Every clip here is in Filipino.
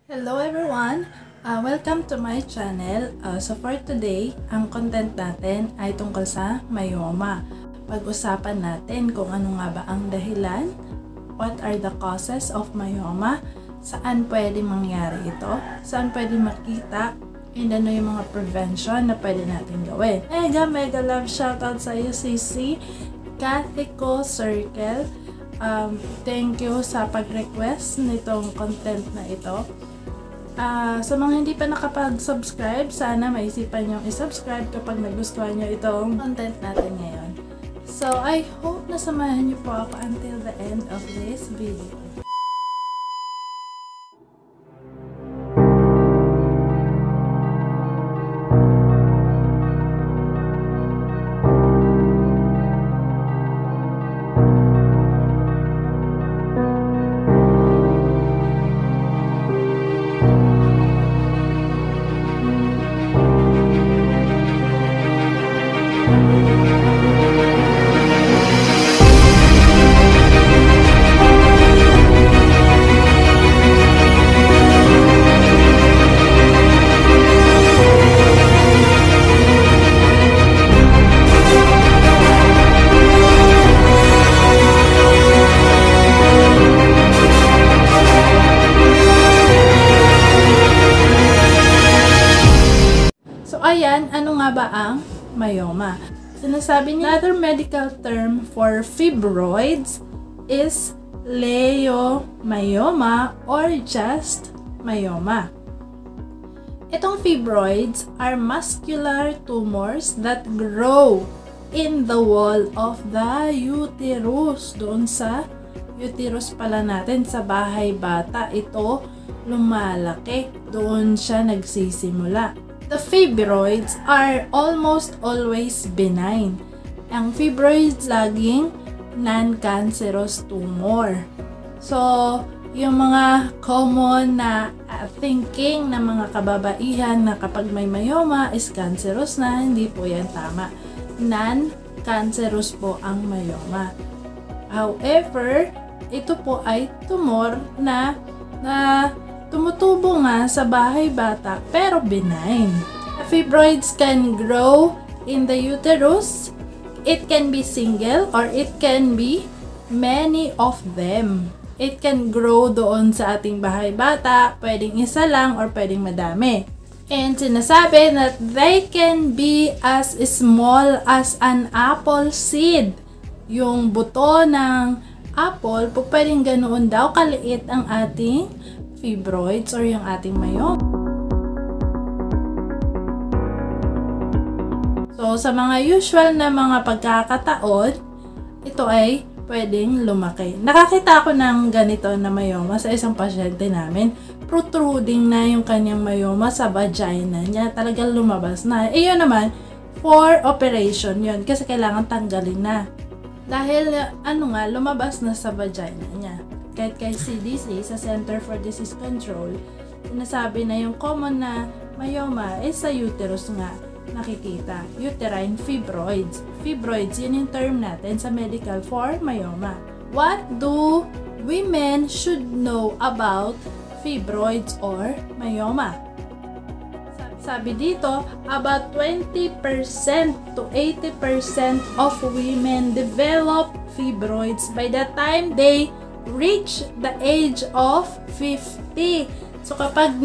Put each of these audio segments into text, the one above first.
Hello everyone! Welcome to my channel. So for today, ang content natin ay tungkol sa myoma. Pag-usapan natin kung ano nga ba ang dahilan, what are the causes of myoma, saan pwede mangyari ito, saan pwede makita, and ano yung mga prevention na pwede natin gawin. Mega love shoutout sa iyo, CC Kathico Circle. Thank you sa pag-request nitong content na ito. Sa mga hindi pa nakapag-subscribe, sana maisipan nyo i-subscribe kapag nagustuhan nyo itong content natin ngayon. So, I hope na samahan nyo po ako until the end of this video. Ayan, ano nga ba ang myoma? Sinasabi niya, another medical term for fibroids is leiomyoma or just myoma. Itong fibroids are muscular tumors that grow in the wall of the uterus. Doon sa uterus pala natin, sa bahay bata, ito lumalaki. Doon siya nagsisimula. The fibroids are almost always benign. Ang fibroids laging non-cancerous tumor. So, yung mga common na thinking ng mga kababaihan na kapag may myoma is cancerous na, hindi po yan tama. Non-cancerous po ang myoma. However, ito po ay tumor na tumutubo nga sa bahay bata pero benign. Fibroids can grow in the uterus. It can be single or it can be many of them. It can grow doon sa ating bahay bata. Pwedeng isa lang or pwedeng madami. And sinasabi that they can be as small as an apple seed. Yung buto ng apple, pwedeng ganoon daw kaliit ang ating fibroids or yung ating myoma. So, sa mga usual na mga pagkakataon, ito ay pwedeng lumaki. Nakakita ako ng ganito na myoma sa isang pasyente namin. Protruding na yung kanyang myoma sa vagina niya. Talagang lumabas na. Yun naman, for operation yun. Kasi kailangan tanggalin na. Dahil, lumabas na sa vagina niya. Kahit kay CDC, sa Center for Disease Control, sinasabi na yung common na myoma is sa uterus nga nakikita. Uterine fibroids. Fibroids, yun yung term natin sa medical for myoma. What do women should know about fibroids or myoma? Sabi dito, about 20% to 80% of women develop fibroids by the time they reach the age of 50. So kapag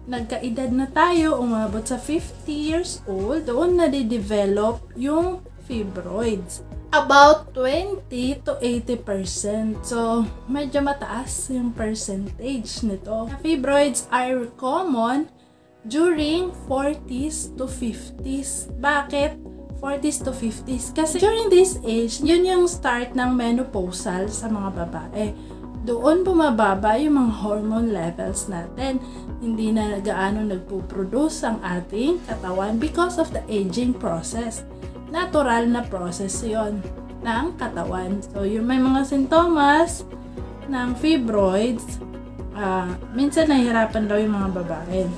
nagkaedad na tayo, umabot sa 50 years old, doon na de-develop yung fibroids. About 20 to 80%. So medyo mataas yung percentage nito. Fibroids are common during 40s to 50s. Bakit 40s to 50s? Kasi during this age, yun yung start ng menopausal sa mga babae. Doon bumababa yung mga hormone levels natin. Hindi na gaano nagpo-produce ang ating katawan because of the aging process. Natural na process yon ng katawan. So, yung may mga sintomas ng fibroids, minsan nahihirapan daw yung mga babae.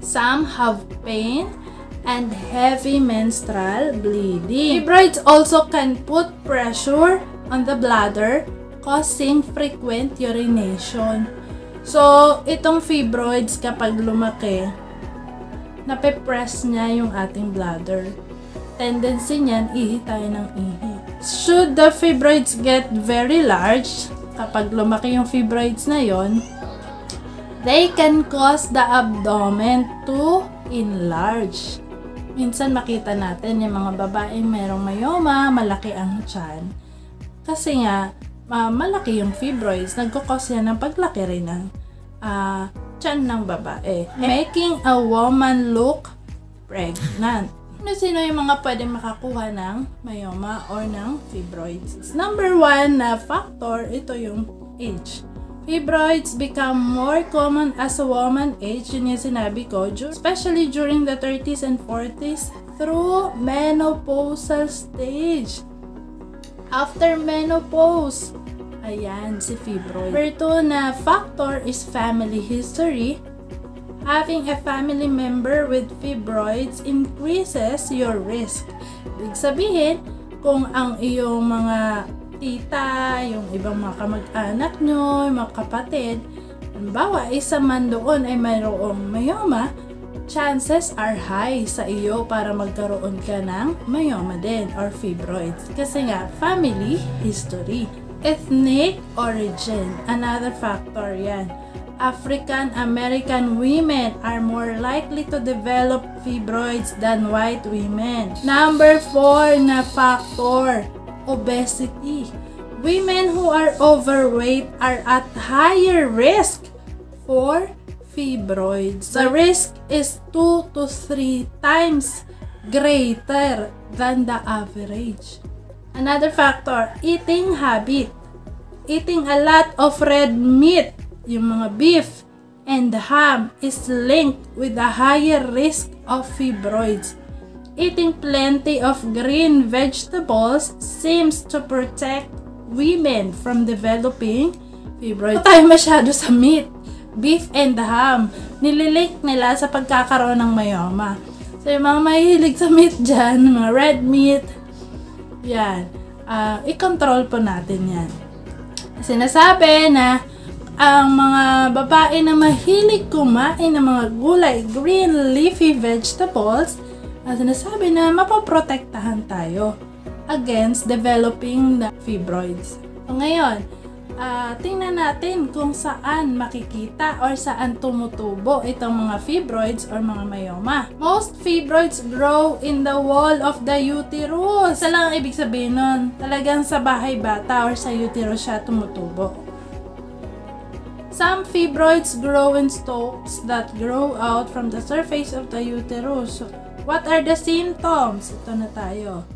Some have pain and heavy menstrual bleeding. Fibroids also can put pressure on the bladder, causing frequent urination. So, itong fibroids kapag lumaki, nape-press niya yung ating bladder. Tendency niyan, ihi tayo ng ihi. Should the fibroids get very large, kapag lumaki yung fibroids na yon, they can cause the abdomen to enlarge. Minsan makita natin yung mga babaeng mayroong myoma, malaki ang tiyan. Kasi nga, malaki yung fibroids, nagkukos yan ng paglaki rin ng tiyan ng babae. Making a woman look pregnant. Sino yung mga pwedeng makakuha ng myoma or ng fibroids? Number 1 na factor, ito yung age. Fibroids become more common as a woman age, yun yung sinabi ko, especially during the 30s and 40s through menopausal stage. After menopause, ayan si fibroid. Number 2 na factor is family history. Having a family member with fibroids increases your risk. Ibig sabihin, kung ang iyong mga tita, yung ibang mga kamag-anak nyo, yung mga kapatid, halimbawa, isa man doon ay mayroong myoma, chances are high sa iyo para magkaroon ka ng myoma din or fibroids. Kasi nga, family history. Ethnic origin, another factor yan. African American women are more likely to develop fibroids than white women. Number 4 na factor, obesity. Women who are overweight are at higher risk for fibroids. The risk is 2 to 3 times greater than the average. Another factor, eating habit. Eating a lot of red meat, yung mga beef and ham, is linked with a higher risk of fibroids. Eating plenty of green vegetables seems to protect women from developing fibroids. Tayo masyado sa meat, beef and ham. Nililink nila sa pagkakaroon ng myoma. So yung mga mahilig sa meat dyan, mga red meat, yan, i-control po natin yan. Sinasabi na ang mga babae na mahilig kumain ng mga gulay, green leafy vegetables, sinasabi na mapoprotektahan tayo against developing the fibroids. So ngayon, tingnan natin kung saan makikita or saan tumutubo itong mga fibroids or mga myoma. Most fibroids grow in the wall of the uterus. Isa lang ang ibig sabihin nun, talagang sa bahay bata or sa uterus siya tumutubo. Some fibroids grow in stalks that grow out from the surface of the uterus. What are the symptoms? Ito na tayo.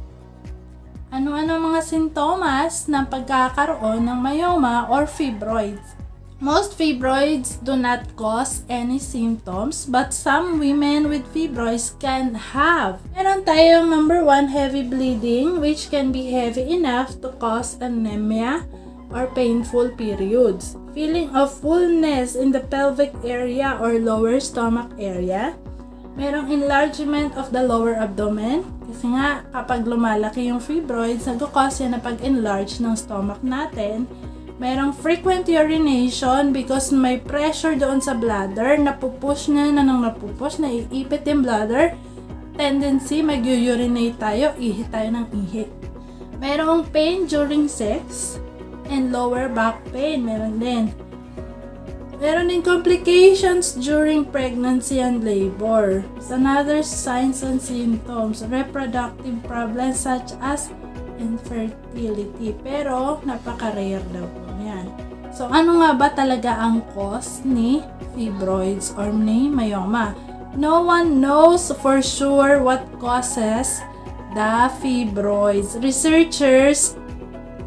Ano-ano mga sintomas ng pagkakaroon ng myoma or fibroids? Most fibroids do not cause any symptoms, but some women with fibroids can have. Meron tayong number 1, heavy bleeding, which can be heavy enough to cause anemia or painful periods. Feeling of fullness in the pelvic area or lower stomach area. Merong enlargement of the lower abdomen. Kasi nga, kapag lumalaki yung fibroids, nagkakos yan na pag-enlarge ng stomach natin. Merong frequent urination because may pressure doon sa bladder. Napupush na napupush, naiipit yung bladder. Tendency, mag-urinate tayo, ihi tayo ng ihi. Merong pain during sex and lower back pain. Meron din. Meron din complications during pregnancy and labor. Another signs and symptoms, reproductive problems such as infertility. Pero, napaka-rare daw po yan. So, ano nga ba talaga ang cause ni fibroids or ni myoma? No one knows for sure what causes the fibroids. Researchers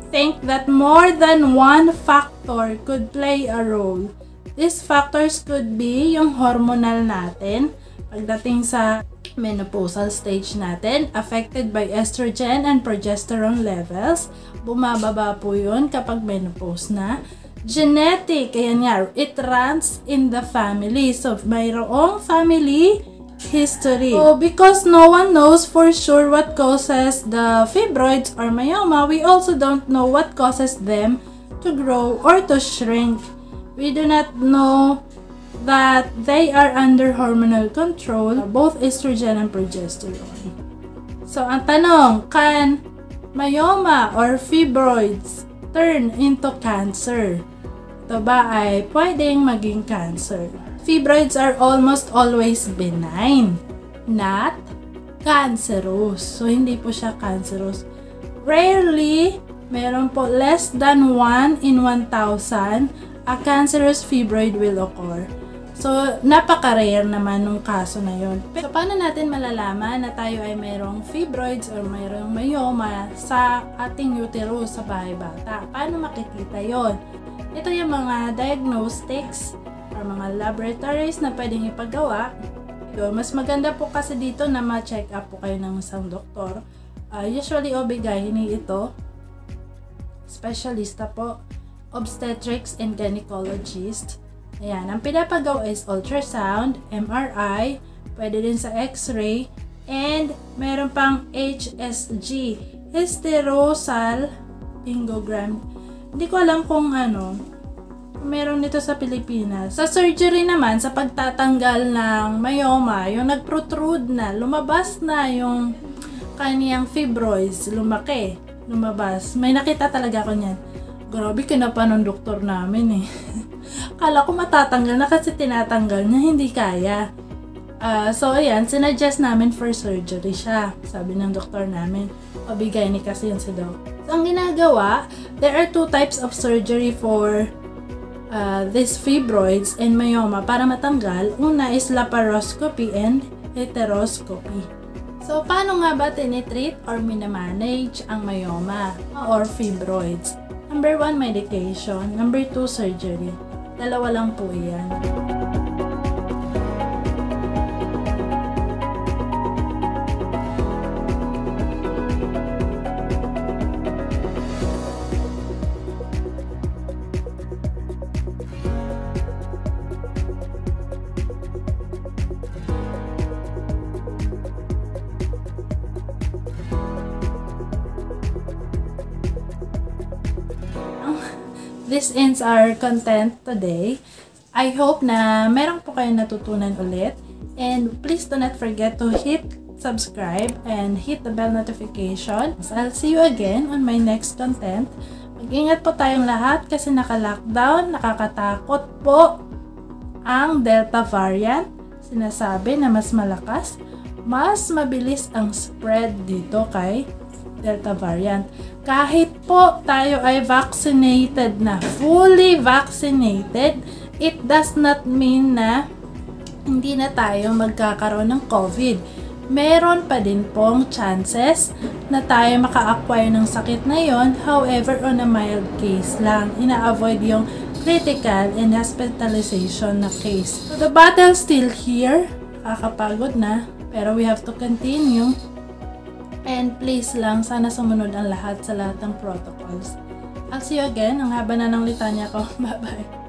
think that more than one factor could play a role. These factors could be yung hormonal natin, pagdating sa menopausal stage natin, affected by estrogen and progesterone levels. Bumababa po yun kapag menopause na. Genetic, ayan nga, it runs in the family. So, mayroong family history. So, because no one knows for sure what causes the fibroids or myoma, we also don't know what causes them to grow or to shrink. We do not know that they are under hormonal control, both estrogen and progesterone. So, ang tanong, can myoma or fibroids turn into cancer? Ito ba ay pwedeng maging cancer? Fibroids are almost always benign, not cancerous. So, hindi po siya cancerous. Rarely, meron po less than 1 in 1,000 a cancerous fibroid will occur. So, napaka-rare naman nung kaso na yun. So, paano natin malalaman na tayo ay mayroong fibroids or mayroong myoma sa ating uterus sa bahay bata? Paano makikita yon? Ito yung mga diagnostics or mga laboratories na pwedeng ipagawa. Mas maganda po kasi dito na ma-check up po kayo ng isang doktor. Usually, OB-GYN ito. Specialista po. Obstetrics and gynecologist. Ayan, ang pinapagawa is ultrasound, MRI, pwede din sa X-ray, and meron pang HSG, hysterosalpingogram. Hindi ko alam kung meron nito sa Pilipinas. Sa surgery naman, sa pagtatanggal ng myoma, yung nag-protrude na, lumabas na yung kaniyang fibroids, lumabas. May nakita talaga ko niyan. Grabe, kinapa ng doktor namin eh. Kala ko matatanggal na kasi tinatanggal niya, hindi kaya. So, ayan, sinuggest namin for surgery siya. Sabi ng doktor namin, pabigay ni kasi yun si Doc. So, ang ginagawa, there are 2 types of surgery for these fibroids and myoma para matanggal. Una is laparoscopy and heteroscopy. So, paano nga ba tinitreat or minamanage ang myoma or fibroids? Number 1, medication. Number 2, surgery. Dalawa lang po yan. This ends our content today. I hope na meron po kayong natutunan ulit. And please do not forget to hit subscribe and hit the bell notification. So I'll see you again on my next content. Mag-ingat po tayong lahat kasi naka-lockdown, nakakatakot po ang Delta variant. Sinasabi na mas malakas, mas mabilis ang spread dito kay Delta variant. Kahit po tayo ay vaccinated na, fully vaccinated, it does not mean na hindi na tayo magkakaroon ng COVID. Meron pa din pong chances na tayo maka-acquire ng sakit na yon, however on a mild case lang. Ina-avoid yung critical and hospitalization na case. So the battle still here, kakapagod na, pero we have to continue. And please lang, sana sumunod ang lahat sa lahat ng protocols. I'll see you again. Ang haba na ng litanya ko. Bye-bye.